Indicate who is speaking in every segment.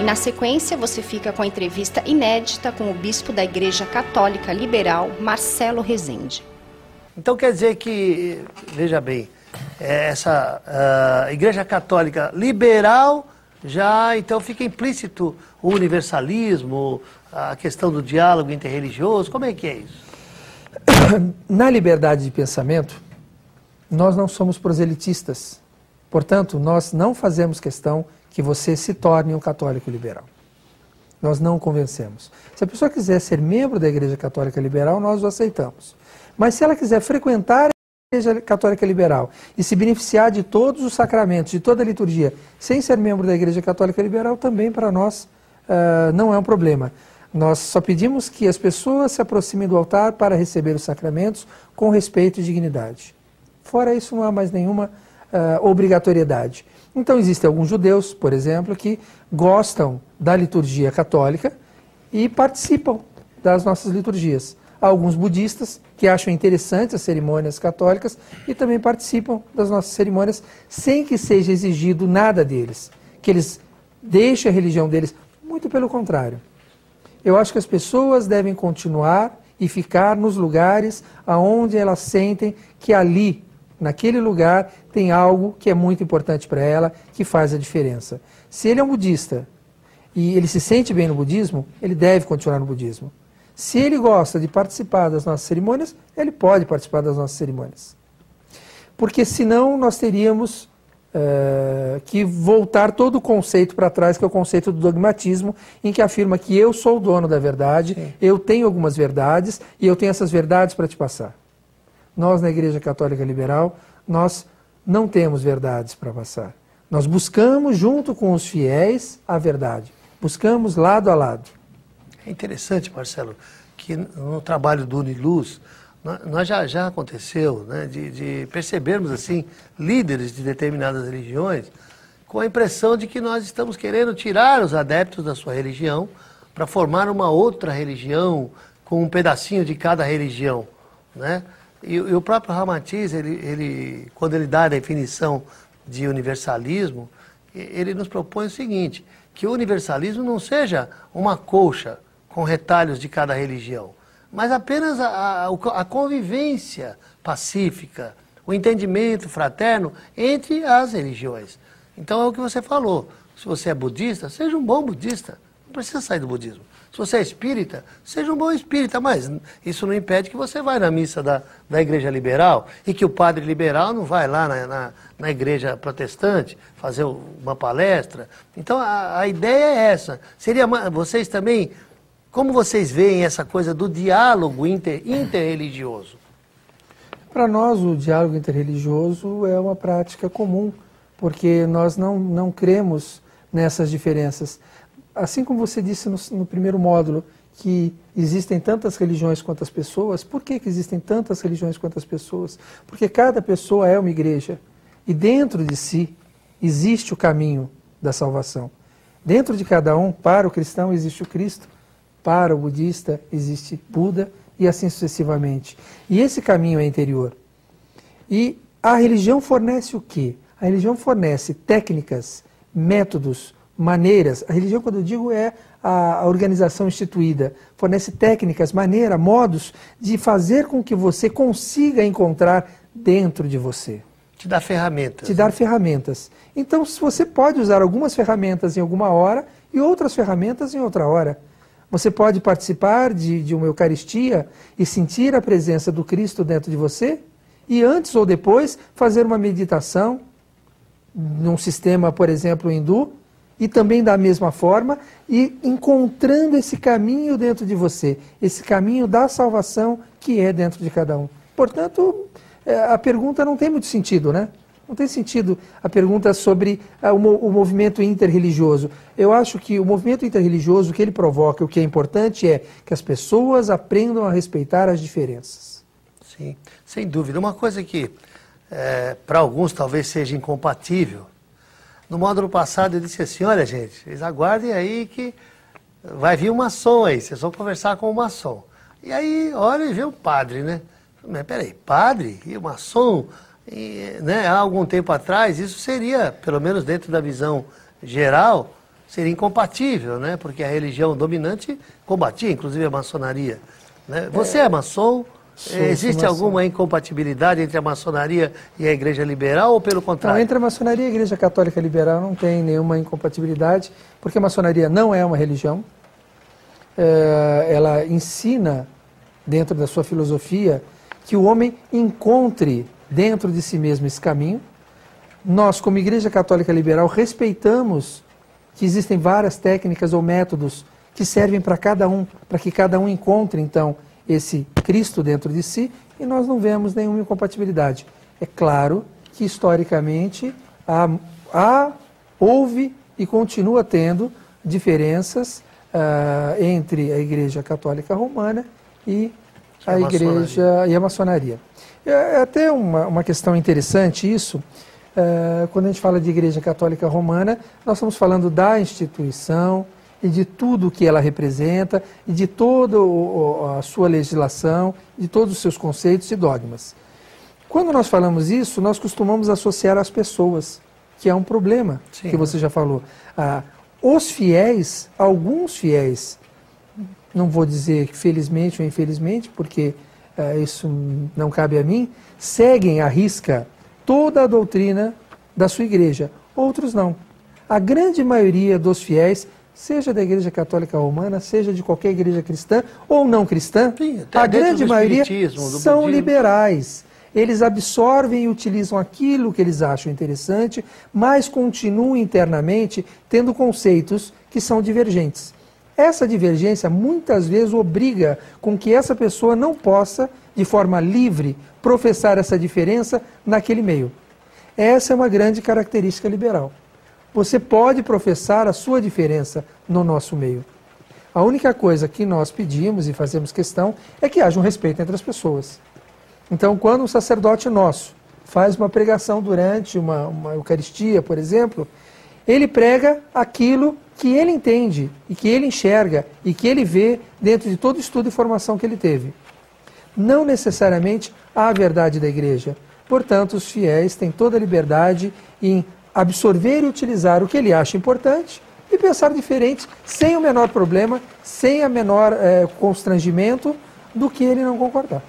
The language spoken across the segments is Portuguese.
Speaker 1: na sequência você fica com a entrevista inédita com o bispo da Igreja Católica Liberal, Marcelo Rezende.
Speaker 2: Então quer dizer que, veja bem, essa Igreja Católica Liberal já então fica implícito o universalismo, a questão do diálogo interreligioso, como é que é isso?
Speaker 3: Na liberdade de pensamento, nós não somos proselitistas. Portanto, nós não fazemos questão que você se torne um católico liberal. Nós não o convencemos. Se a pessoa quiser ser membro da Igreja Católica Liberal, nós o aceitamos. Mas se ela quiser frequentar a Igreja Católica Liberal e se beneficiar de todos os sacramentos, de toda a liturgia, sem ser membro da Igreja Católica Liberal, também para nós não é um problema. Nós só pedimos que as pessoas se aproximem do altar para receber os sacramentos com respeito e dignidade. Fora isso, não há mais nenhuma obrigatoriedade. Então, existem alguns judeus, por exemplo, que gostam da liturgia católica e participam das nossas liturgias. Há alguns budistas que acham interessantes as cerimônias católicas e também participam das nossas cerimônias sem que seja exigido nada deles, que eles deixem a religião deles. Muito pelo contrário. Eu acho que as pessoas devem continuar e ficar nos lugares aonde elas sentem que ali, naquele lugar, tem algo que é muito importante para ela, que faz a diferença. Se ele é um budista e ele se sente bem no budismo, ele deve continuar no budismo. Se ele gosta de participar das nossas cerimônias, ele pode participar das nossas cerimônias. Porque senão nós teríamos que voltar todo o conceito para trás, que é o conceito do dogmatismo, em que afirma que eu sou o dono da verdade, sim, eu tenho algumas verdades e eu tenho essas verdades para te passar. Nós, na Igreja Católica Liberal, nós não temos verdades para passar. Nós buscamos, junto com os fiéis, a verdade. Buscamos lado a lado.
Speaker 2: É interessante, Marcelo, que no trabalho do Uniluz, nós já aconteceu, né, de percebermos assim, líderes de determinadas religiões com a impressão de que nós estamos querendo tirar os adeptos da sua religião para formar uma outra religião com um pedacinho de cada religião, né? E o próprio Ramatiz, quando ele dá a definição de universalismo, ele nos propõe o seguinte, que o universalismo não seja uma colcha com retalhos de cada religião, mas apenas a convivência pacífica, o entendimento fraterno entre as religiões. Então é o que você falou, se você é budista, seja um bom budista, não precisa sair do budismo. Se você é espírita, seja um bom espírita, mas isso não impede que você vá na missa da Igreja Liberal e que o padre liberal não vai lá na Igreja Protestante fazer uma palestra. Então a ideia é essa. Vocês também, como vocês veem essa coisa do diálogo interreligioso?
Speaker 3: Para nós o diálogo interreligioso é uma prática comum, porque nós não cremos nessas diferenças. Assim como você disse no primeiro módulo, que existem tantas religiões quanto as pessoas, por que existem tantas religiões quanto as pessoas? Porque cada pessoa é uma igreja e dentro de si existe o caminho da salvação. Dentro de cada um, para o cristão existe o Cristo, para o budista existe Buda e assim sucessivamente. E esse caminho é interior. E a religião fornece o quê? A religião fornece técnicas, métodos, maneiras. A religião, quando eu digo, é a organização instituída. Fornece técnicas, maneiras, modos de fazer com que você consiga encontrar dentro de você.
Speaker 2: Te dá ferramentas.
Speaker 3: Te dar ferramentas. Então, se você pode usar algumas ferramentas em alguma hora e outras ferramentas em outra hora. Você pode participar de uma Eucaristia e sentir a presença do Cristo dentro de você e antes ou depois fazer uma meditação num sistema, por exemplo, hindu, e também da mesma forma, e encontrando esse caminho dentro de você, esse caminho da salvação que é dentro de cada um. Portanto, a pergunta não tem muito sentido, né? Não tem sentido a pergunta sobre o movimento interreligioso. Eu acho que o movimento interreligioso, o que ele provoca, o que é importante é que as pessoas aprendam a respeitar as diferenças.
Speaker 2: Sim, sem dúvida. Uma coisa que para alguns talvez seja incompatível. No módulo passado eu disse assim, olha gente, vocês aguardem aí que vai vir um maçom aí, vocês vão conversar com o maçom. E aí, olha e vê o padre, né? Mas peraí, padre e o maçom? E, né, há algum tempo atrás, isso seria, pelo menos dentro da visão geral, seria incompatível, né? Porque a religião dominante combatia, inclusive a maçonaria. Né? Você é maçom? Existe alguma incompatibilidade entre a maçonaria e a Igreja Liberal ou pelo contrário?
Speaker 3: Não, entre a maçonaria e a Igreja Católica Liberal não tem nenhuma incompatibilidade, porque a maçonaria não é uma religião. Ela ensina, dentro da sua filosofia, que o homem encontre dentro de si mesmo esse caminho. Nós, como Igreja Católica Liberal, respeitamos que existem várias técnicas ou métodos que servem para cada um, para que cada um encontre, então, esse Cristo dentro de si, e nós não vemos nenhuma incompatibilidade. É claro que, historicamente, houve e continua tendo diferenças entre a Igreja Católica Romana e a Igreja e a maçonaria. É até uma questão interessante isso. Quando a gente fala de Igreja Católica Romana, nós estamos falando da instituição e de tudo que ela representa e de toda a sua legislação, de todos os seus conceitos e dogmas. Quando nós falamos isso, nós costumamos associar as pessoas, que é um problema, que você já falou. Os fiéis, alguns fiéis, não vou dizer felizmente ou infelizmente, porque isso não cabe a mim, seguem à risca toda a doutrina da sua igreja. Outros não. A grande maioria dos fiéis, seja da Igreja Católica Romana, seja de qualquer igreja cristã ou não cristã, a grande maioria são liberais. Eles absorvem e utilizam aquilo que eles acham interessante, mas continuam internamente tendo conceitos que são divergentes. Essa divergência muitas vezes obriga com que essa pessoa não possa, de forma livre, professar essa diferença naquele meio. Essa é uma grande característica liberal. Você pode professar a sua diferença no nosso meio. A única coisa que nós pedimos e fazemos questão é que haja um respeito entre as pessoas. Então, quando um sacerdote nosso faz uma pregação durante uma Eucaristia, por exemplo, ele prega aquilo que ele entende e que ele enxerga e que ele vê dentro de todo o estudo e formação que ele teve. Não necessariamente a verdade da igreja. Portanto, os fiéis têm toda a liberdade em absorver e utilizar o que ele acha importante e pensar diferente, sem o menor problema, sem a menor constrangimento do que ele não concordar.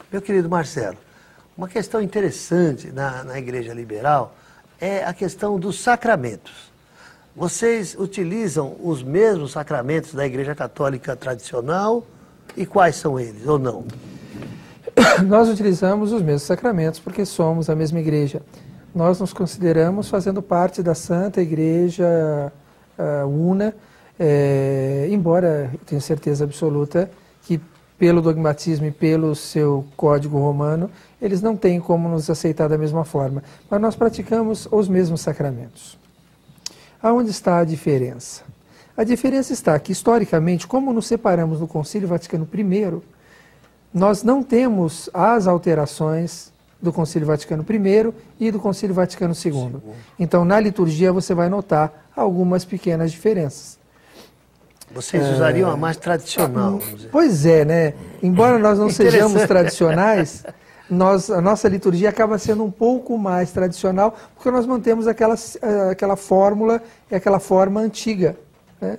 Speaker 2: Meu querido Marcelo, uma questão interessante na Igreja Liberal é a questão dos sacramentos. Vocês utilizam os mesmos sacramentos da Igreja Católica tradicional e quais são eles, ou não?
Speaker 3: Nós utilizamos os mesmos sacramentos porque somos a mesma igreja. Nós nos consideramos fazendo parte da Santa Igreja Una, embora eu tenha certeza absoluta que pelo dogmatismo e pelo seu código romano, eles não têm como nos aceitar da mesma forma. Mas nós praticamos os mesmos sacramentos. Aonde está a diferença? A diferença está que, historicamente, como nos separamos no Concílio Vaticano I, nós não temos as alterações do Concílio Vaticano I e do Concílio Vaticano II. Então, na liturgia, você vai notar algumas pequenas diferenças.
Speaker 2: Vocês usariam a mais tradicional, vamos dizer.
Speaker 3: Pois é, né? Embora nós não sejamos tradicionais, a nossa liturgia acaba sendo um pouco mais tradicional, porque nós mantemos aquela fórmula e aquela forma antiga, né?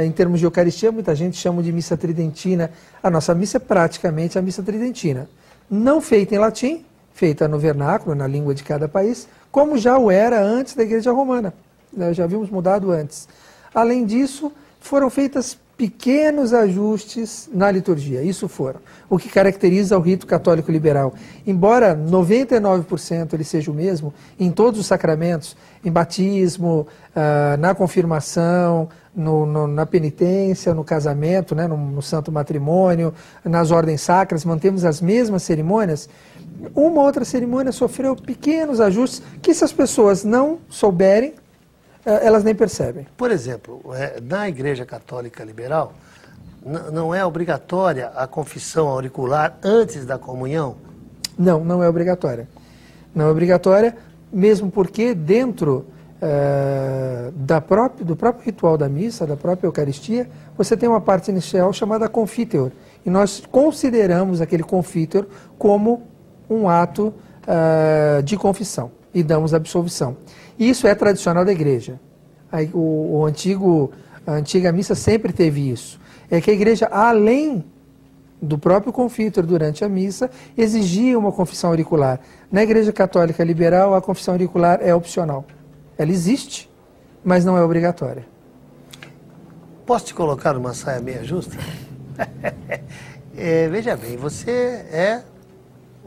Speaker 3: Em termos de Eucaristia, muita gente chama de missa tridentina. A nossa missa é praticamente a missa tridentina. Não feita em latim, feita no vernáculo, na língua de cada país, como já o era antes da Igreja Romana. Nós já havíamos mudado antes. Além disso, foram feitos pequenos ajustes na liturgia. Isso foram. O que caracteriza o rito católico liberal. Embora 99% ele seja o mesmo, em todos os sacramentos, em batismo, na confirmação, na penitência, no casamento, né, no santo matrimônio, nas ordens sacras, mantemos as mesmas cerimônias. Uma outra cerimônia sofreu pequenos ajustes que, se as pessoas não souberem, elas nem percebem.
Speaker 2: Por exemplo, na Igreja Católica Liberal, não é obrigatória a confissão auricular antes da comunhão?
Speaker 3: Não, não é obrigatória. Não é obrigatória, mesmo porque dentro do próprio ritual da missa, da própria Eucaristia, você tem uma parte inicial chamada confiteor. E nós consideramos aquele confiteor como um ato de confissão e damos absolvição. Isso é tradicional da igreja. A antiga missa sempre teve isso. É que a igreja, além do próprio confítere durante a missa, exigia uma confissão auricular. Na Igreja Católica Liberal, a confissão auricular é opcional. Ela existe, mas não é obrigatória.
Speaker 2: Posso te colocar numa saia meia justa? Veja bem, você é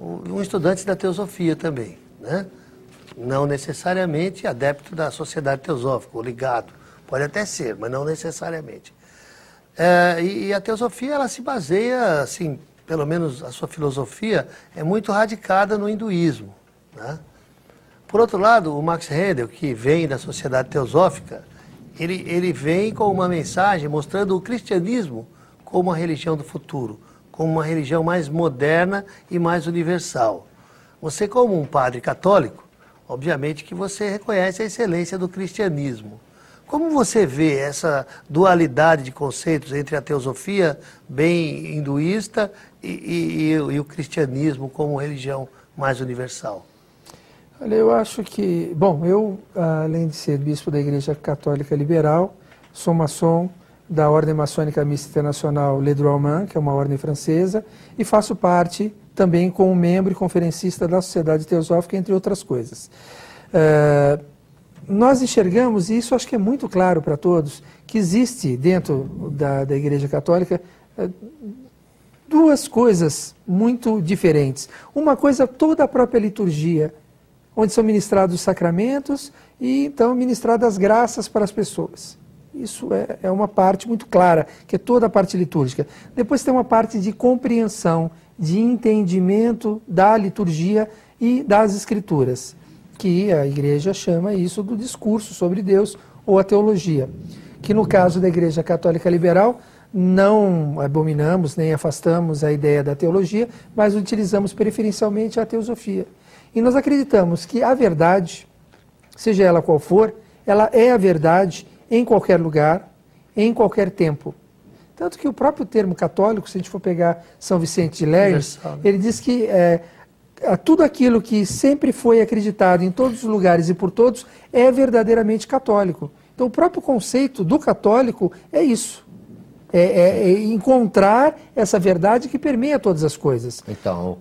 Speaker 2: um estudante da teosofia também, né? Não necessariamente adepto da sociedade teosófica, ou ligado. Pode até ser, mas não necessariamente. E a teosofia, ela se baseia, assim, pelo menos a sua filosofia, é muito radicada no hinduísmo, né? Por outro lado, o Max Rendel, que vem da sociedade teosófica, ele vem com uma mensagem mostrando o cristianismo como uma religião do futuro, como uma religião mais moderna e mais universal. Você, como um padre católico, obviamente que você reconhece a excelência do cristianismo. Como você vê essa dualidade de conceitos entre a teosofia bem hinduísta e o cristianismo como religião mais universal?
Speaker 3: Olha, eu acho que... Bom, eu, além de ser bispo da Igreja Católica Liberal, sou maçom da Ordem Maçônica Mista Internacional Les Droits Humains, que é uma ordem francesa, e faço parte também como membro e conferencista da Sociedade Teosófica, entre outras coisas. Nós enxergamos, e isso acho que é muito claro para todos, que existe dentro da Igreja Católica duas coisas muito diferentes. Uma coisa, toda a própria liturgia, onde são ministrados os sacramentos e então ministradas as graças para as pessoas. Isso é uma parte muito clara, que é toda a parte litúrgica. Depois tem uma parte de compreensão, de entendimento da liturgia e das escrituras, que a igreja chama isso do discurso sobre Deus ou a teologia, que no caso da Igreja Católica Liberal não abominamos nem afastamos a ideia da teologia, mas utilizamos preferencialmente a teosofia. E nós acreditamos que a verdade, seja ela qual for, ela é a verdade em qualquer lugar, em qualquer tempo. Tanto que o próprio termo católico, se a gente for pegar São Vicente de Lerres, ele diz que tudo aquilo que sempre foi acreditado em todos os lugares e por todos é verdadeiramente católico. Então o próprio conceito do católico é isso. É encontrar essa verdade que permeia todas as coisas.
Speaker 4: Então, o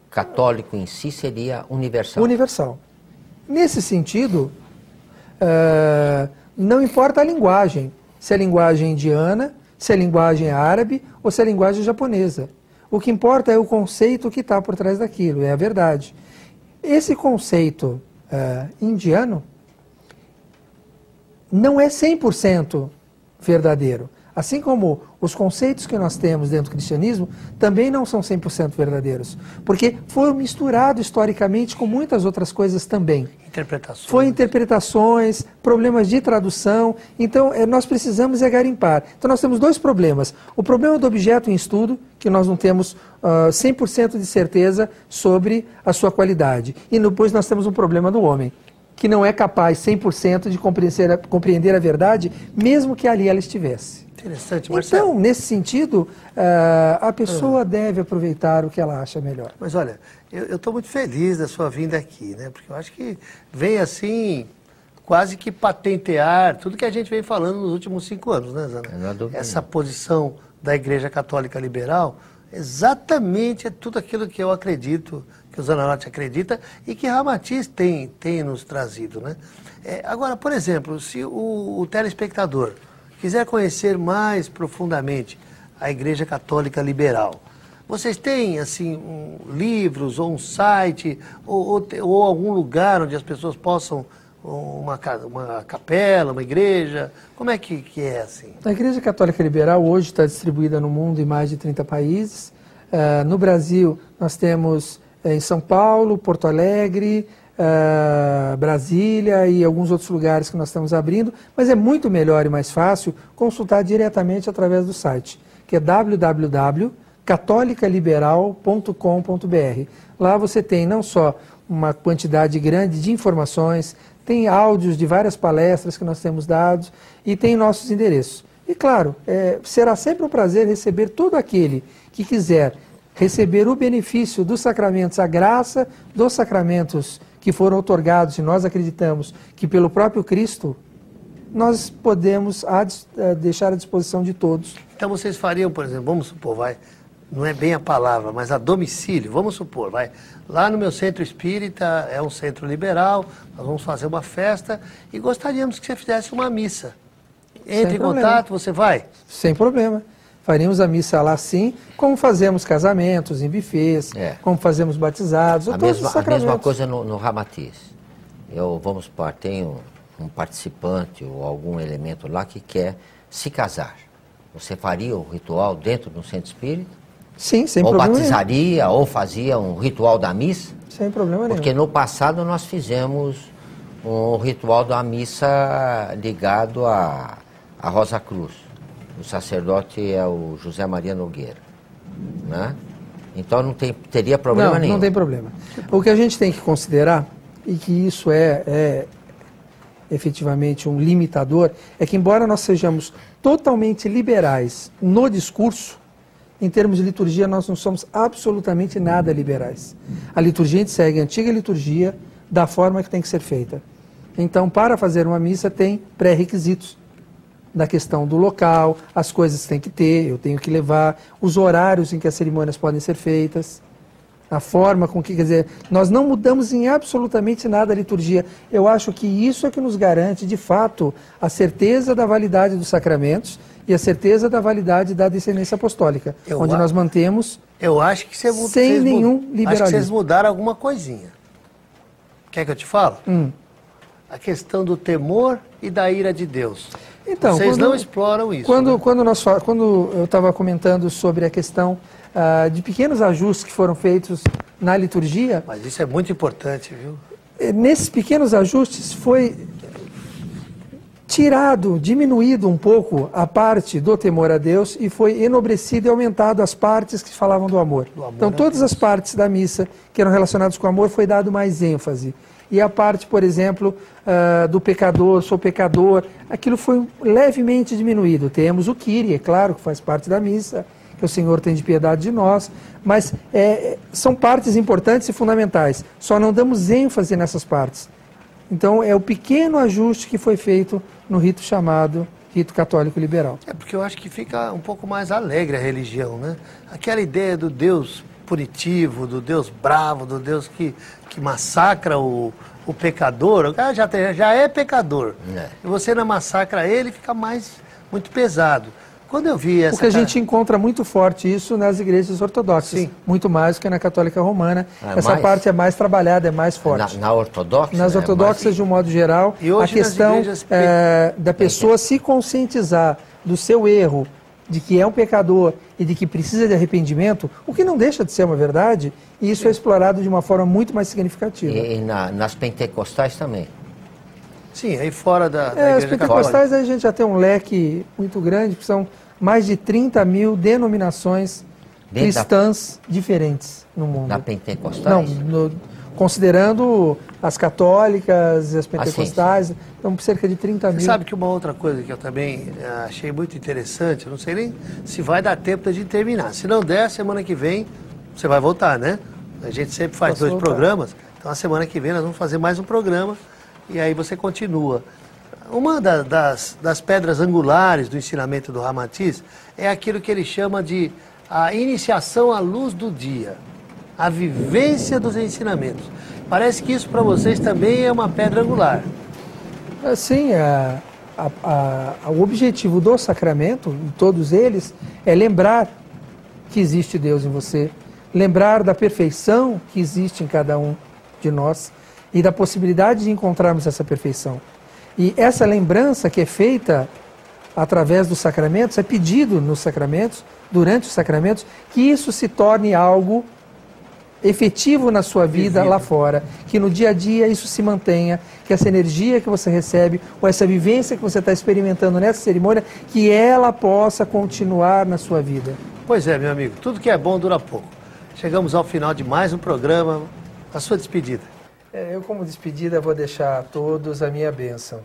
Speaker 4: católico em si seria universal.
Speaker 3: Universal. Nesse sentido, não importa a linguagem, se é linguagem indiana, se é linguagem árabe ou se é linguagem japonesa. O que importa é o conceito que está por trás daquilo, é a verdade. Esse conceito indiano não é 100% verdadeiro. Assim como os conceitos que nós temos dentro do cristianismo também não são 100% verdadeiros. Porque foi misturado historicamente com muitas outras coisas também.
Speaker 2: Interpretações.
Speaker 3: Foi interpretações, problemas de tradução. Então, nós precisamos garimpar. Então, nós temos dois problemas. O problema do objeto em estudo, que nós não temos 100% de certeza sobre a sua qualidade. E depois nós temos um problema do homem, que não é capaz 100% de compreender a verdade, mesmo que ali ela estivesse.
Speaker 2: Interessante, Marcelo.
Speaker 3: Então, nesse sentido, a pessoa deve aproveitar o que ela acha melhor.
Speaker 2: Mas olha, eu estou muito feliz da sua vinda aqui, né? Porque eu acho que vem assim, quase que patentear tudo que a gente vem falando nos últimos 5 anos, né, Zana? Essa posição da Igreja Católica Liberal, exatamente é tudo aquilo que eu acredito, que o Zanotti acredita e que Ramatiz tem nos trazido, né? Agora, por exemplo, se o telespectador quiser conhecer mais profundamente a Igreja Católica Liberal, vocês têm, assim, livros ou um site ou algum lugar onde as pessoas possam, uma capela, uma igreja? Como é que é assim?
Speaker 3: A Igreja Católica Liberal hoje está distribuída no mundo em mais de 30 países. No Brasil, nós temos em São Paulo, Porto Alegre, Brasília e alguns outros lugares que nós estamos abrindo, mas é muito melhor e mais fácil consultar diretamente através do site, que é www.catolicaliberal.com.br. Lá você tem não só uma quantidade grande de informações, tem áudios de várias palestras que nós temos dados e tem nossos endereços. E claro, será sempre um prazer receber todo aquele que quiser receber o benefício dos sacramentos, a graça dos sacramentos que foram outorgados, e nós acreditamos que pelo próprio Cristo nós podemos deixar à disposição de todos.
Speaker 2: Então vocês fariam, por exemplo, vamos supor, não é bem a palavra, mas a domicílio, vamos supor, lá no meu centro espírita, é um centro liberal, nós vamos fazer uma festa e gostaríamos que você fizesse uma missa. Entre em contato, você vai?
Speaker 3: Sem problema. Faríamos a missa lá sim, como fazemos casamentos em bufês, como fazemos batizados, todos os sacramentos.
Speaker 4: A mesma coisa no Ramatiz. Tem um participante ou algum elemento lá que quer se casar. Você faria o ritual dentro do centro espírita?
Speaker 3: Sim, sem problema nenhum.
Speaker 4: Ou batizaria, ou fazia um ritual da missa?
Speaker 3: Sem problema nenhum.
Speaker 4: Porque no passado nós fizemos um ritual da missa ligado à Rosa Cruz. O sacerdote é o José Maria Nogueira, né? Então não teria problema nenhum.
Speaker 3: Não tem problema. O que a gente tem que considerar, e que isso é efetivamente um limitador, é que embora nós sejamos totalmente liberais no discurso, em termos de liturgia nós não somos absolutamente nada liberais. A liturgia, a gente segue a antiga liturgia da forma que tem que ser feita. Então, para fazer uma missa tem pré-requisitos da questão do local, as coisas que tem que ter, eu tenho que levar, os horários em que as cerimônias podem ser feitas, a forma com que, quer dizer, nós não mudamos em absolutamente nada a liturgia. Eu acho que isso é que nos garante, de fato, a certeza da validade dos sacramentos e a certeza da validade da descendência apostólica, onde nós mantemos
Speaker 2: eu acho que
Speaker 3: sem nenhum liberalismo.
Speaker 2: Acho que vocês mudaram alguma coisinha. Quer que eu te falo? A questão do temor e da ira de Deus.
Speaker 3: Então,
Speaker 2: vocês não exploram isso.
Speaker 3: Quando eu estava comentando sobre a questão de pequenos ajustes que foram feitos na liturgia...
Speaker 2: Mas isso é muito importante, viu?
Speaker 3: Nesses pequenos ajustes foi diminuído um pouco a parte do temor a Deus e foi enobrecido e aumentado as partes que falavam do amor. Então, todas as partes da missa que eram relacionadas com o amor foi dado mais ênfase. E a parte, por exemplo, do pecador, sou pecador, aquilo foi levemente diminuído. Temos o Kyrie, é claro, que faz parte da missa, que o Senhor tem de piedade de nós, mas são partes importantes e fundamentais. Só não damos ênfase nessas partes. Então, é o pequeno ajuste que foi feito no rito chamado rito católico liberal.
Speaker 2: É porque eu acho que fica um pouco mais alegre a religião, né? Aquela ideia do Deus punitivo, do Deus bravo, do Deus que massacra o pecador, já é pecador. E você não massacra ele, fica muito pesado. Quando eu vi essa...
Speaker 3: Porque a gente encontra muito forte isso nas igrejas ortodoxas. Sim. Muito mais do que na católica romana. Essa parte é mais trabalhada, é mais forte.
Speaker 4: Na ortodoxa?
Speaker 3: Nas ortodoxas, de um modo geral, a questão da pessoa se conscientizar do seu erro, de que é um pecador e de que precisa de arrependimento, o que não deixa de ser uma verdade, e isso é explorado de uma forma muito mais significativa.
Speaker 4: E nas pentecostais também?
Speaker 2: Sim, aí fora da igreja
Speaker 3: as pentecostais aí a gente já tem um leque muito grande, que são mais de 30 mil denominações cristãs diferentes no mundo.
Speaker 4: Na pentecostais?
Speaker 3: Não, considerando as católicas e as pentecostais, então cerca de 30 mil.
Speaker 2: Você sabe que uma outra coisa que eu também achei muito interessante, eu não sei nem se vai dar tempo de terminar. Se não der, semana que vem você vai voltar, né? A gente sempre faz dois programas, então a semana que vem nós vamos fazer mais um programa e aí você continua. Uma das pedras angulares do ensinamento do Ramatiz é aquilo que ele chama de a iniciação à luz do dia, a vivência dos ensinamentos. Parece que isso para vocês também é uma pedra angular.
Speaker 3: Sim, o objetivo do sacramento, de todos eles, é lembrar que existe Deus em você, lembrar da perfeição que existe em cada um de nós e da possibilidade de encontrarmos essa perfeição. E essa lembrança que é feita através dos sacramentos, é pedido nos sacramentos, durante os sacramentos, que isso se torne algo efetivo na sua vida lá fora, que no dia a dia isso se mantenha, que essa energia que você recebe, ou essa vivência que você está experimentando nessa cerimônia, que ela possa continuar na sua vida.
Speaker 2: Pois é, meu amigo, tudo que é bom dura pouco. Chegamos ao final de mais um programa, a sua despedida.
Speaker 3: Eu, como despedida, vou deixar a todos a minha bênção.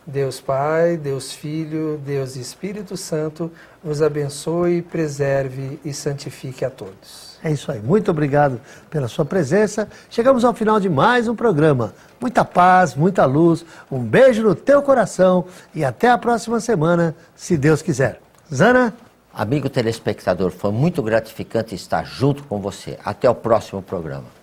Speaker 3: Deus Pai, Deus Filho, Deus Espírito Santo, vos abençoe, preserve e santifique a todos.
Speaker 2: É isso aí. Muito obrigado pela sua presença. Chegamos ao final de mais um programa. muita paz, muita luz, um beijo no teu coração e até a próxima semana, se Deus quiser. Zana?
Speaker 4: Amigo telespectador, foi muito gratificante estar junto com você. Até o próximo programa.